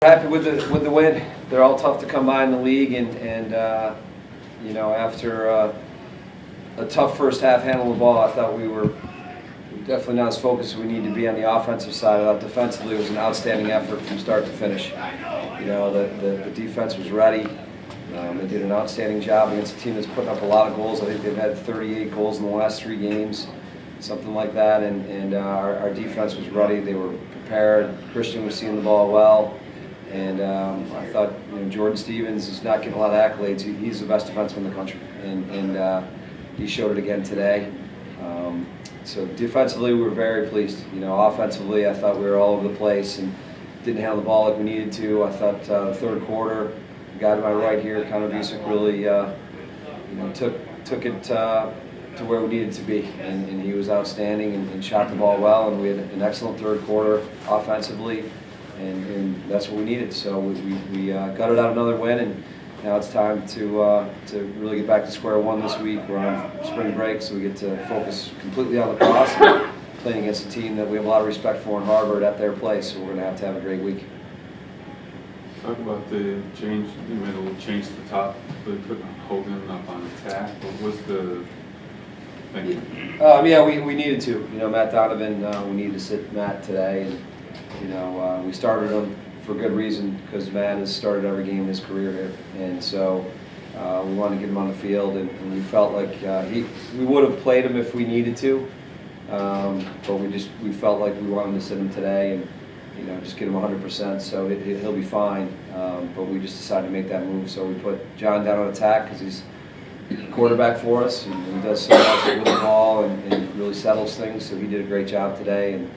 Happy with the win. They're all tough to come by in the league, and you know, after a tough first half handling the ball, I thought we were definitely not as focused as we need to be on the offensive side. I thought defensively it was an outstanding effort from start to finish. You know, the defense was ready. They did an outstanding job against a team that's putting up a lot of goals. I think they've had 38 goals in the last 3 games, something like that. And our defense was ready. They were prepared. Christian was seeing the ball well. And I thought, you know, Jordan Stevens is not getting a lot of accolades. He's the best defenseman in the country, and he showed it again today. So defensively, we were very pleased. You know, offensively, I thought we were all over the place and didn't handle the ball like we needed to. I thought the third quarter, the guy to my right here, Connor Busick, really, you know, took it to where we needed to be, and he was outstanding and shot the ball well. And we had an excellent third quarter offensively. And that's what we needed. So we gutted out another win, and now it's time to really get back to square one this week. We're on spring break, so we get to focus completely on lacrosse and playing against a team that we have a lot of respect for in Harvard at their place. So we're going to have a great week. Talk about the change. You made a little change to the top, but put Hogan up on attack. What was the thing? Yeah, we needed to. You know, Matt Donovan, we needed to sit Matt today. And, you know, we started him for good reason because Matt has started every game in his career here, and so we wanted to get him on the field, and we felt like we would have played him if we needed to, but we felt like we wanted to sit him today and, you know, just get him 100%. So he'll be fine, but we just decided to make that move. So we put John down on attack because he's quarterback for us, and he does so much with the ball and really settles things. So he did a great job today, and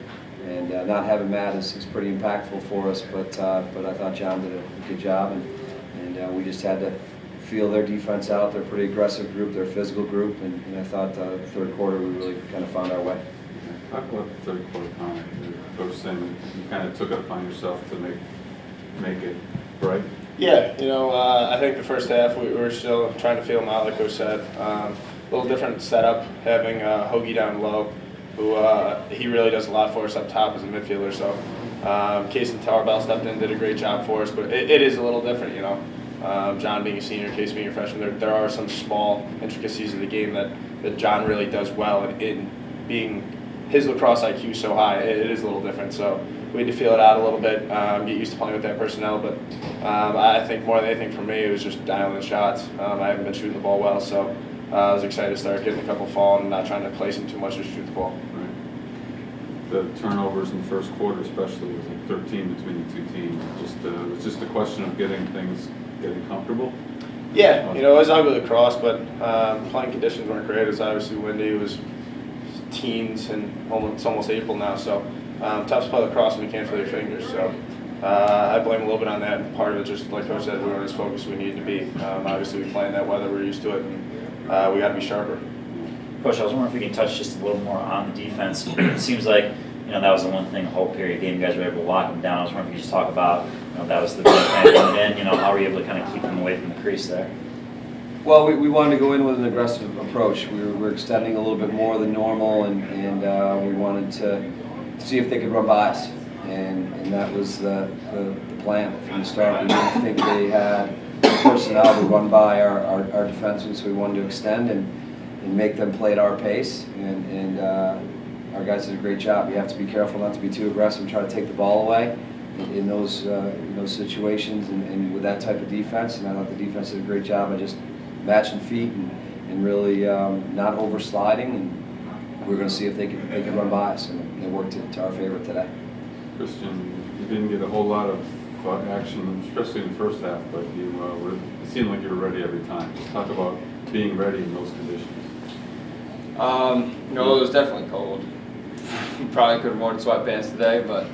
not having Matt is pretty impactful for us, but I thought John did a good job, and we just had to feel their defense out. They're a pretty aggressive group, they're a physical group, and I thought the third quarter we really kind of found our way. Talk about the third quarter comment. Coach saying that you kind of took it upon yourself to make it right. Yeah, you know, I think the first half we were still trying to feel him out, like Coach said. A little different setup, having Hoagie down low, who he really does a lot for us up top as a midfielder. So Case and Tarbell stepped in, did a great job for us, but it is a little different, you know. John being a senior, Case being a freshman, there are some small intricacies of the game that John really does well, and in being his lacrosse IQ so high, it is a little different. So we had to feel it out a little bit, get used to playing with that personnel, but I think more than anything for me, it was just dialing the shots. I haven't been shooting the ball well, so I was excited to start getting a couple fall and not trying to place them too much to shoot the ball. Right. The turnovers in the first quarter especially was like 13 between the two teams. It was just a question of getting comfortable. Yeah, you know, it was ugly lacrosse, but playing conditions weren't great. It was obviously windy. It was teens, and it's almost April now, so tough to play lacrosse when you can't feel your fingers. So I blame a little bit on that. And part of it, just like Coach said, we weren't as focused as we needed to be. Obviously, we play in that weather. We're used to it, and we got to be sharper. Coach, I was wondering if we can touch just a little more on the defense. It seems like, you know, that was the one thing the whole period game you guys were able to lock them down. I was wondering if you could just talk about, you know, that was the big thing coming in. You know, how were you able to kind of keep them away from the crease there? Well, we wanted to go in with an aggressive approach. We were extending a little bit more than normal, and we wanted to see if they could run by us, and that was the plan from the start. We didn't think they had personnel to run by our defensemen, so we wanted to extend and make them play at our pace, and our guys did a great job. You have to be careful not to be too aggressive and try to take the ball away in those situations and with that type of defense, and I thought the defense did a great job of just matching feet and really not over sliding, and we were going to see if they could run by us, and it worked to our favor today. Christian, you didn't get a whole lot of action, especially in the first half, but it seemed like you were ready every time. Just talk about being ready in those conditions. You know, it was definitely cold. Probably could have worn sweatpants today, but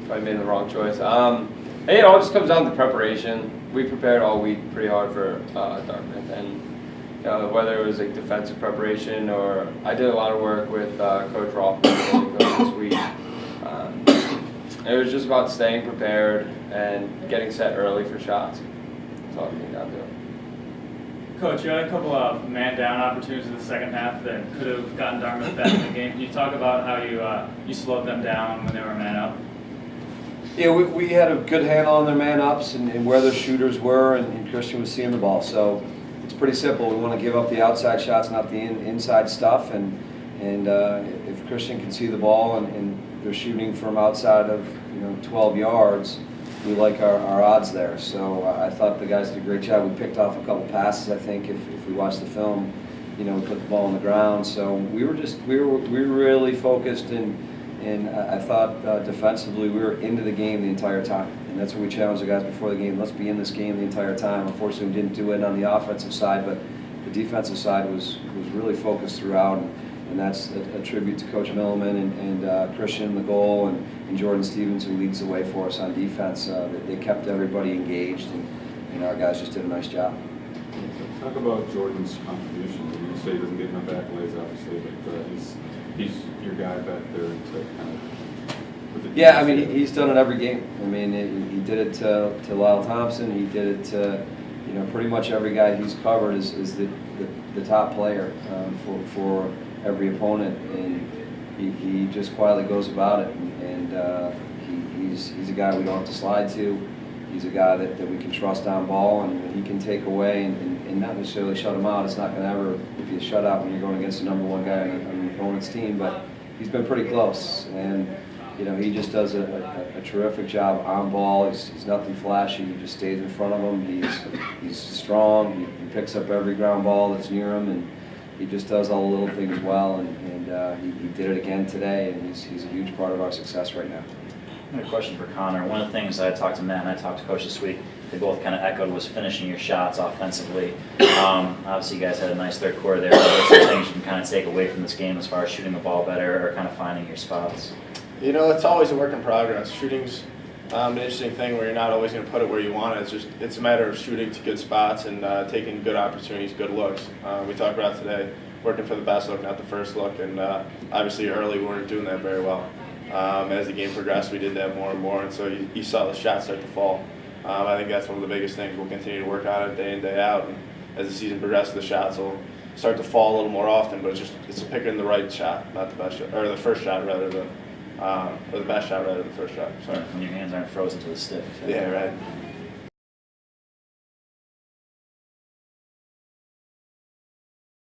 probably made the wrong choice. And it all just comes down to preparation. We prepared all week pretty hard for Dartmouth, and whether it was like defensive preparation or I did a lot of work with Coach Rolfe this week. It was just about staying prepared and getting set early for shots. That's all it came down to. Coach, you had a couple of man-down opportunities in the second half that could have gotten Dartmouth back in the game. Can you talk about how you slowed them down when they were man up? Yeah, we had a good handle on their man-ups and where their shooters were, and Christian was seeing the ball. So it's pretty simple. We want to give up the outside shots, not the inside stuff. And if Christian can see the ball and they're shooting from outside of 12 yards, we like our odds there. So I thought the guys did a great job. We picked off a couple passes. I think if we watch the film, we put the ball on the ground. So we were really focused and I thought defensively we were into the game the entire time. And that's what we challenged the guys before the game. Let's be in this game the entire time. Unfortunately, we didn't do it on the offensive side, but the defensive side was really focused throughout. And that's a tribute to Coach Milliman and Christian, the goal, and Jordan Stevens, who leads the way for us on defense. They kept everybody engaged, and our guys just did a nice job. Talk about Jordan's contribution. You say he doesn't get enough accolades, obviously, but he's your guy back there to kind of put the Yeah, I mean, he's done it every game. I mean, he did it to Lyle Thompson. He did it to, pretty much every guy he's covered is the top player for every opponent, and he just quietly goes about it. And he's a guy we don't have to slide to. He's a guy that we can trust on ball, and when he can take away and not necessarily shut him out. It's not going to ever be a shutout when you're going against the number one guy on the opponent's team, but he's been pretty close. And he just does a terrific job on ball. He's nothing flashy. He just stays in front of him. He's strong. He picks up every ground ball that's near him, and he just does all the little things well. And he did it again today, and he's a huge part of our success right now. I have a question for Connor. One of the things I talked to Matt and I talked to Coach this week, they both kind of echoed, was finishing your shots offensively. Obviously, you guys had a nice third quarter there. What are some things you can kind of take away from this game as far as shooting the ball better or kind of finding your spots? It's always a work in progress. Shooting's an interesting thing where you're not always going to put it where you want it. It's a matter of shooting to good spots and taking good opportunities, good looks. We talked about today working for the best look, not the first look, and obviously early we weren't doing that very well. As the game progressed, we did that more and more, and so you saw the shots start to fall. I think that's one of the biggest things. We'll continue to work on it day in, day out, and as the season progresses, the shots will start to fall a little more often, but it's picking the right shot, not the best shot, or the first shot rather than, or the best shot rather than the first shot. Sorry. When your hands aren't frozen to the stick. So. Yeah, right.